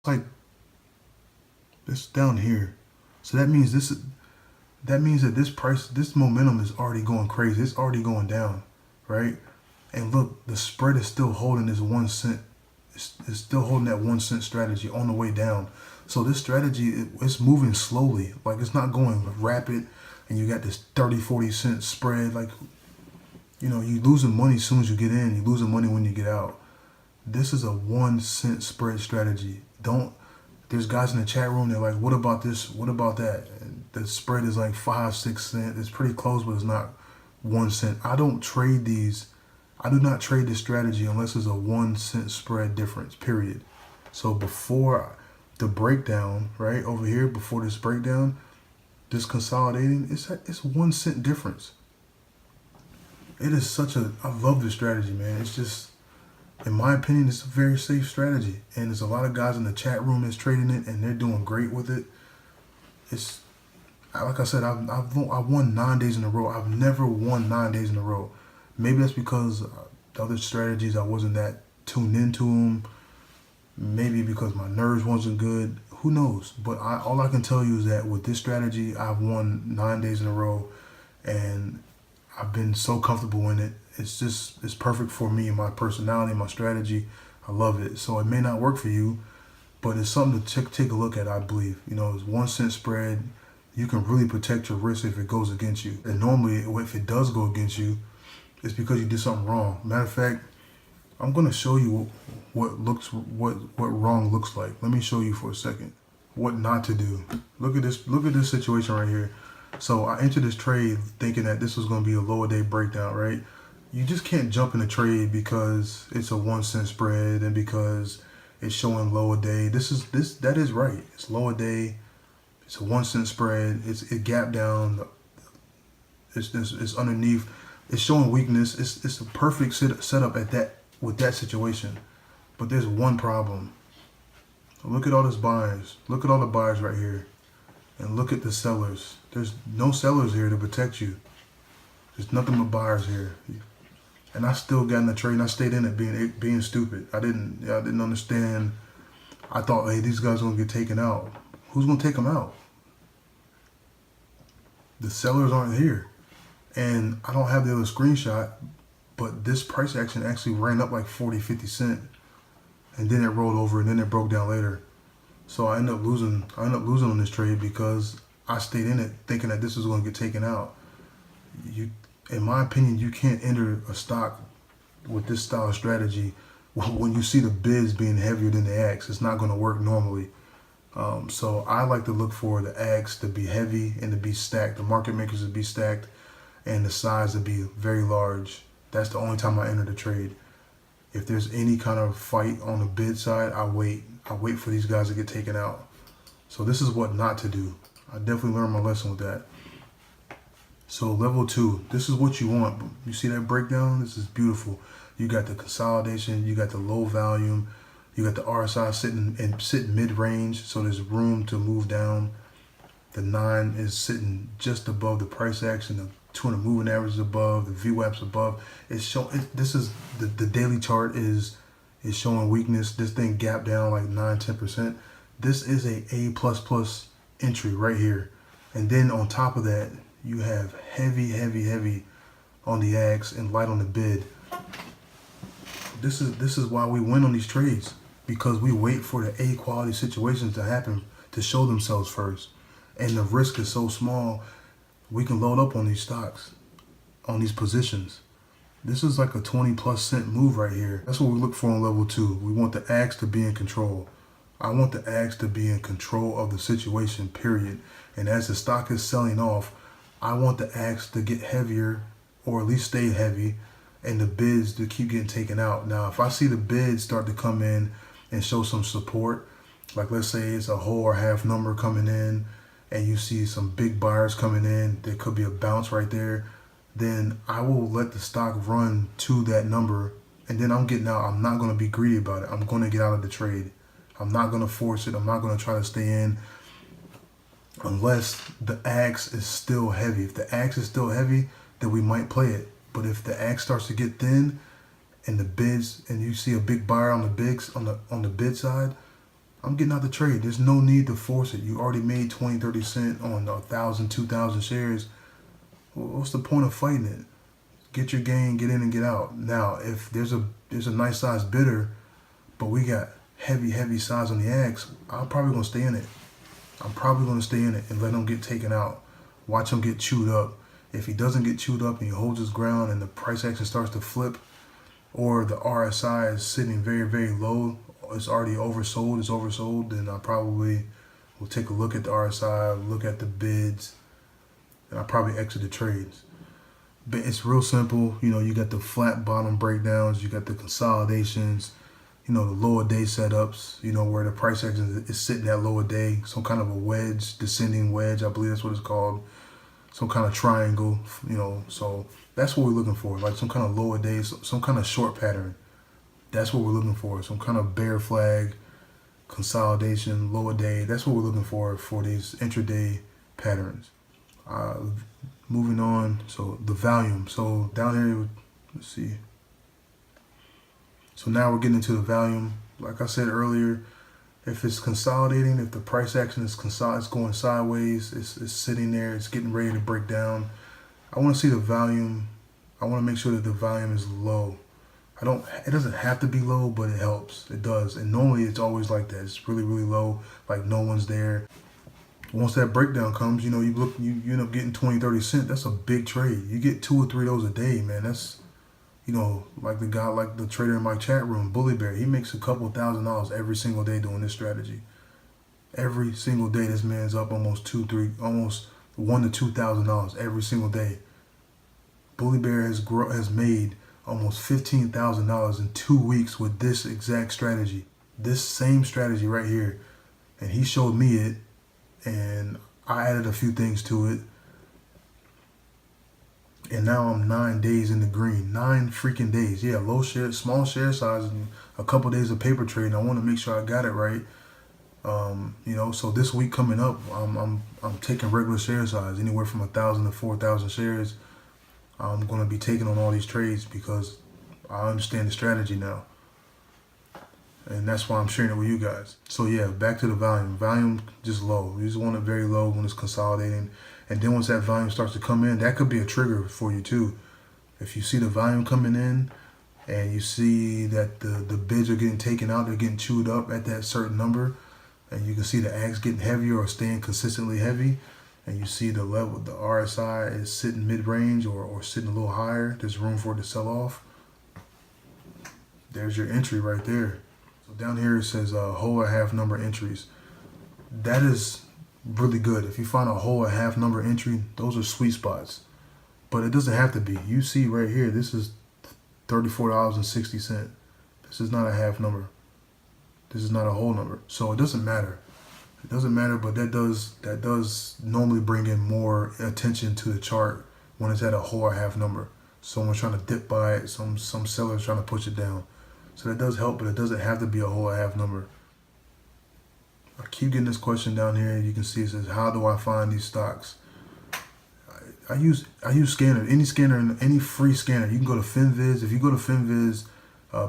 like it's down here. So that means that this momentum is already going crazy. It's already going down, right? And look, the spread is still holding this 1 cent. It's still holding that 1 cent strategy on the way down. So this strategy, it's moving slowly. Like it's not going rapid. And you got this 30, 40 cent spread. Like, you losing money as soon as you get in. You losing money when you get out. This is a 1 cent spread strategy. There's guys in the chat room, they're like, what about this? What about that? And the spread is like 5, 6 cents. It's pretty close, but it's not 1 cent. I don't trade these. I do not trade this strategy unless it's a 1 cent spread difference, period. So before the breakdown, right over here, before this breakdown, this consolidating, it's 1 cent difference. It is I love this strategy, man. It's just, in my opinion, it's a very safe strategy. And there's a lot of guys in the chat room that's trading it, and they're doing great with it. It's, like I said, I won 9 days in a row. I've never won 9 days in a row. Maybe that's because the other strategies, I wasn't that tuned into them. Maybe because my nerves wasn't good. Who knows? But all I can tell you is that with this strategy, I've won 9 days in a row. And I've been so comfortable in it. It's perfect for me and my personality, my strategy. I love it. So it may not work for you, but it's something to take a look at, I believe. It's 1 cent spread. You can really protect your risk if it goes against you. And normally, if it does go against you, it's because you did something wrong. Matter of fact, I'm gonna show you what wrong looks like. Let me show you for a second what not to do. Look at this situation right here. So I entered this trade thinking that this was gonna be a lower day breakdown, right? You just can't jump in a trade because it's a 1 cent spread and because it's showing lower day. That is right. It's lower day. It's a 1 cent spread. It gapped down. It's underneath. It's showing weakness. It's a perfect setup with that situation. But there's one problem. Look at all these buyers. Look at all the buyers right here. And look at the sellers. There's no sellers here to protect you. There's nothing but buyers here. And I still got in the trade and I stayed in it being stupid. I didn't understand. I thought, hey, these guys are gonna get taken out. Who's gonna take them out? The sellers aren't here. And I don't have the other screenshot, but this price action actually ran up like 40, 50 cents. And then it rolled over and then it broke down later. So I ended up losing on this trade because I stayed in it thinking that this was going to get taken out. In my opinion, you can't enter a stock with this style of strategy when you see the bids being heavier than the ags. It's not going to work normally. So I like to look for the ags to be heavy and to be stacked, the market makers to be stacked, and the size to be very large. That's the only time I enter the trade. If there's any kind of fight on the bid side, I wait. I wait for these guys to get taken out. So this is what not to do. I definitely learned my lesson with that. So level 2, this is what you want. You see that breakdown? This is beautiful. You got the consolidation, you got the low volume, you got the RSI sitting mid-range, so there's room to move down. The 9 is sitting just above the price action. The 200 moving average is above. The VWAP's above. This is the daily chart is showing weakness. This thing gapped down like 9-10%. This is a A++ entry right here. And then on top of that, you have heavy on the ags and light on the bid. This is why we win on these trades, because we wait for the A quality situations to happen to show themselves first. And the risk is so small, we can load up on these stocks, on these positions. This is like a 20+ cent move right here. That's what we look for on level 2. We want the ags to be in control. I want the ags to be in control of the situation, period. And as the stock is selling off, I want the ags to get heavier, or at least stay heavy, and the bids to keep getting taken out. Now, if I see the bids start to come in and show some support, like let's say it's a whole or half number coming in, and you see some big buyers coming in, there could be a bounce right there, then I will let the stock run to that number, and then I'm getting out. I'm not going to be greedy about it. I'm going to get out of the trade. I'm not going to force it. I'm not going to try to stay in unless the axe is still heavy. If the axe is still heavy, then we might play it. But if the axe starts to get thin and the bids, and you see a big buyer on the bids on the bid side, I'm getting out the trade. There's no need to force it. You already made 20, 30 cents on 1,000, 2,000 shares. What's the point of fighting it? Get your gain, get in and get out. Now, if there's a nice size bidder, but we got heavy size on the X, I'm probably gonna stay in it. I'm probably gonna stay in it and let him get taken out. Watch him get chewed up. If he doesn't get chewed up and he holds his ground and the price action starts to flip, or the RSI is sitting very low, it's already oversold, then I probably will take a look at the RSI, look at the bids, and I'll probably exit the trades. But it's real simple. You got the flat bottom breakdowns, you got the consolidations, the lower day setups, where the price action is sitting at lower day, some kind of a wedge, descending wedge, I believe that's what it's called, some kind of triangle, so that's what we're looking for, like some kind of lower day, some kind of short pattern. That's what we're looking for, some kind of bear flag, consolidation, lower day. That's what we're looking for these intraday patterns. Moving on, so the volume. So down here, let's see. So now we're getting into the volume. Like I said earlier, if it's consolidating, if the price action is it's going sideways, it's sitting there, it's getting ready to break down, I want to see the volume. I want to make sure that the volume is low. It doesn't have to be low, but it helps. It does. And normally it's always like that. It's really low, like no one's there. Once that breakdown comes, you end up getting 20, 30 cents. That's a big trade. You get 2 or 3 of those a day, man. That's, like the trader in my chat room, Bully Bear, he makes a couple $1,000s every single day doing this strategy. Every single day, this man's up almost almost $1,000 to $2,000 every single day. Bully Bear has made almost $15,000 in 2 weeks with this exact strategy. This same strategy right here. And he showed me it, and I added a few things to it. And now I'm 9 days in the green. 9 freaking days. Yeah, small share size, and a couple days of paper trade. I want to make sure I got it right. So this week coming up, I'm taking regular share size, anywhere from 1,000 to 4,000 shares. I'm going to be taking on all these trades because I understand the strategy now. And that's why I'm sharing it with you guys. So yeah, back to the volume. Volume just low. You just want it very low when it's consolidating. And then once that volume starts to come in, that could be a trigger for you too. If you see the volume coming in and you see that the bids are getting taken out, they're getting chewed up at that certain number, and you can see the ags getting heavier or staying consistently heavy, and you see the level, the RSI is sitting mid-range or sitting a little higher, there's room for it to sell off. There's your entry right there. So down here it says whole or half number entries. That is really good. If you find a whole or half number entry, those are sweet spots. But it doesn't have to be. You see right here, this is $34.60. This is not a half number. This is not a whole number. So it doesn't matter. It doesn't matter, but that does normally bring in more attention to the chart when it's at a whole or half number. Someone's trying to dip by it, some sellers trying to push it down. So that does help, but it doesn't have to be a whole or half number. I keep getting this question down here. You can see it says, how do I find these stocks? I use scanner, any free scanner. You can go to FinViz. If you go to FinViz,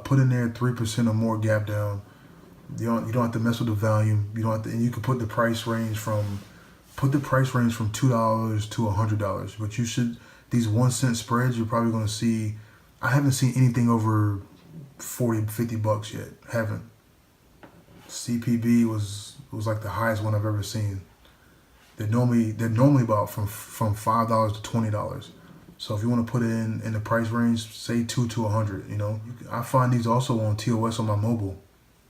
put in there 3% or more gap down. You don't have to mess with the volume. You don't have to, and you can put the price range from $2 to $100. But you should, these 1 cent spreads, you're probably going to see. I haven't seen anything over 40, 50 bucks yet. Haven't. CPB was like the highest one I've ever seen. They're normally about from $5 to $20. So if you want to put it in the price range, say 2 to 100, I find these also on TOS on my mobile.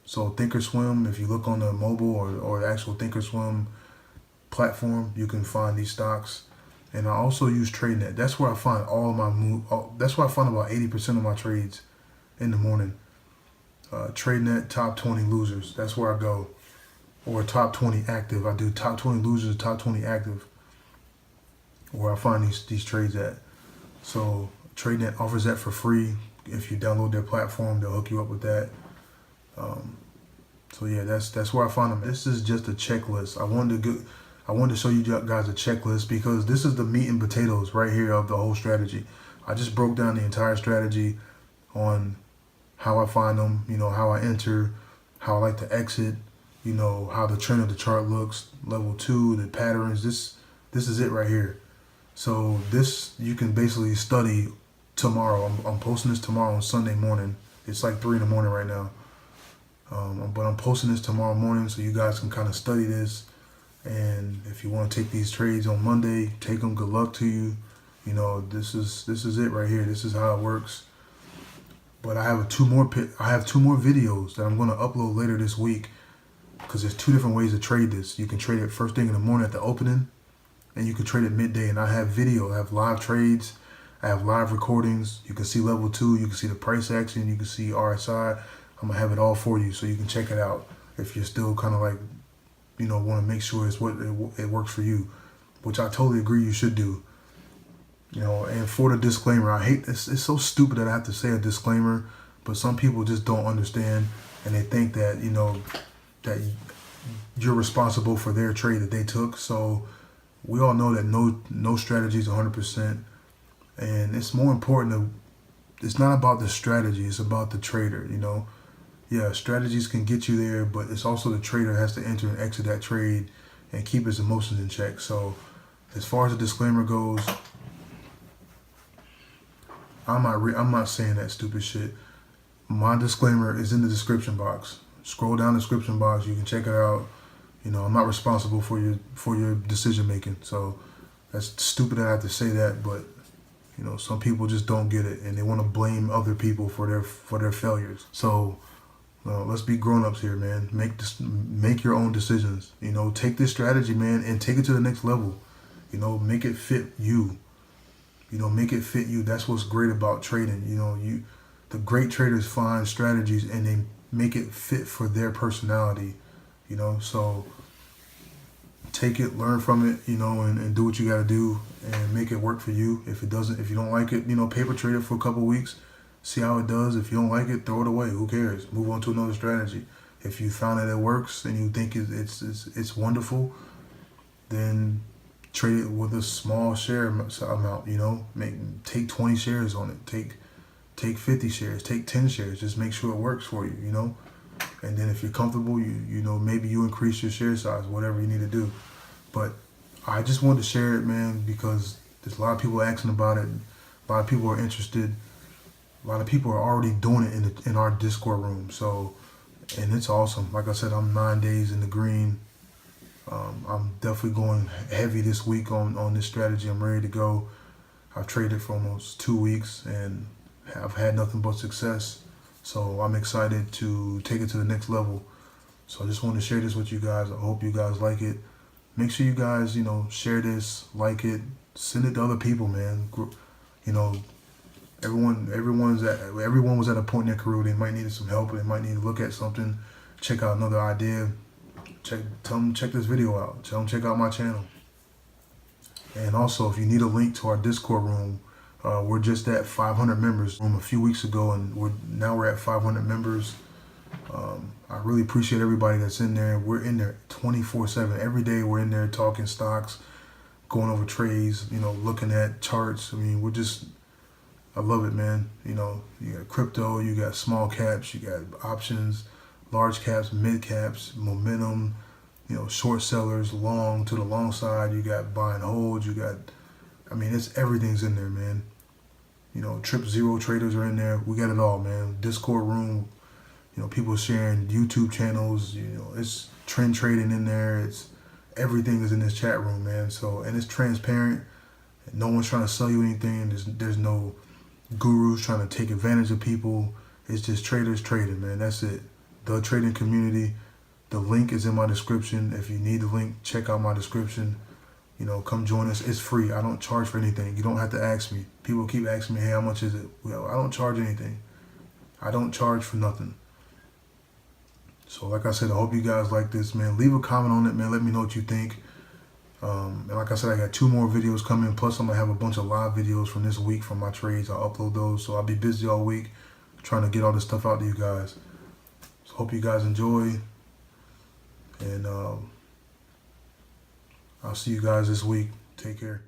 So Thinkorswim, if you look on the mobile or the actual Thinkorswim platform, you can find these stocks. And I also use TradeNet. That's where I find that's where I find about 80% of my trades in the morning. TradeNet top 20 losers. That's where I go. Or top 20 active. I do top 20 losers, top 20 active. Where I find these trades at. So TradeNet offers that for free. If you download their platform, they'll hook you up with that. So yeah, that's where I find them. This is just a checklist. I wanted to show you guys a checklist because this is the meat and potatoes right here of the whole strategy. I just broke down the entire strategy on how I find them, how I enter, how I like to exit, you know, how the trend of the chart looks, level 2, the patterns. This is it right here. So this you can basically study tomorrow. I'm posting this tomorrow on Sunday morning. It's like 3 in the morning right now. But I'm posting this tomorrow morning so you guys can kind of study this. And if you want to take these trades on Monday, take them. Good luck to you. You know, this is it right here. This is how it works. But I have two more videos that I'm going to upload later this week, because there's 2 different ways to trade this. You can trade it first thing in the morning at the opening, and you can trade it midday. And I have video. I have live trades. I have live recordings. You can see level 2. You can see the price action. You can see RSI. I'm going to have it all for you so you can check it out if you're still kind of like, you know, want to make sure it works for you, which I totally agree you should do. You know, and for the disclaimer, I hate this. It's so stupid that I have to say a disclaimer, but some people just don't understand, and they think that, you know, that you're responsible for their trade that they took. So we all know that no strategy is 100%, and it's more important it's not about the strategy, it's about the trader, you know. Yeah, strategies can get you there, but it's also the trader has to enter and exit that trade and keep his emotions in check. So as far as the disclaimer goes, I'm not saying that stupid shit. My disclaimer is in the description box. Scroll down the description box, you can check it out. You know, I'm not responsible for your decision making. So that's stupid that I have to say that, but you know, some people just don't get it and they want to blame other people for their failures. So let's be grown-ups here, man. Make your own decisions. You know, take this strategy, man, and take it to the next level. You know, make it fit you. You know, make it fit you. That's what's great about trading. You know, the great traders find strategies and they make it fit for their personality. You know, so take it, learn from it, you know, and do what you got to do and make it work for you. If you don't like it, you know, paper trade it for a couple weeks. See how it does. If you don't like it, throw it away. Who cares? Move on to another strategy. If you found that it works and you think it's wonderful, then trade it with a small share amount. You know, take 20 shares on it. Take 50 shares. Take 10 shares. Just make sure it works for you. You know, and then if you're comfortable, you know, maybe you increase your share size, whatever you need to do. But I just wanted to share it, man, because there's a lot of people asking about it. A lot of people are interested. A lot of people are already doing it in our Discord room. So, and it's awesome. Like I said, I'm 9 days in the green. I'm definitely going heavy this week on this strategy. I'm ready to go. I've traded for almost 2 weeks and I've had nothing but success. So I'm excited to take it to the next level. So I just want to share this with you guys. I hope you guys like it. Make sure you guys, you know, share this, like it, send it to other people, man. You know, everyone was at a point in their career they might need some help, or they might need to look at something, check out another idea. Tell them check this video out. Tell them check out my channel. And also, if you need a link to our Discord room, we're just at 500 members a few weeks ago, and we're at 500 members. I really appreciate everybody that's in there. We're in there 24/7. Every day we're in there talking stocks, going over trades, you know, looking at charts. I mean, I love it, man. You know, you got crypto, you got small caps, you got options, large caps, mid caps, momentum, you know, short sellers, long to the long side. You got buy and hold. Everything's in there, man. You know, trip zero traders are in there. We got it all, man. Discord room, you know, people sharing YouTube channels. You know, it's trend trading in there. Everything is in this chat room, man. So, and it's transparent. No one's trying to sell you anything. There's no gurus trying to take advantage of people. It's just traders trading, man. That's it. The trading community. The link is in my description. If you need the link, check out my description. You know, come join us. It's free. I don't charge for anything. You don't have to ask me. People keep asking me, hey, how much is it? Well, I don't charge anything. I don't charge for nothing. So like I said, I hope you guys like this, man. Leave a comment on it, man. Let me know what you think. And like I said, I got 2 more videos coming. Plus, I'm going to have a bunch of live videos from this week from my trades. I'll upload those. So I'll be busy all week trying to get all this stuff out to you guys. So hope you guys enjoy. And I'll see you guys this week. Take care.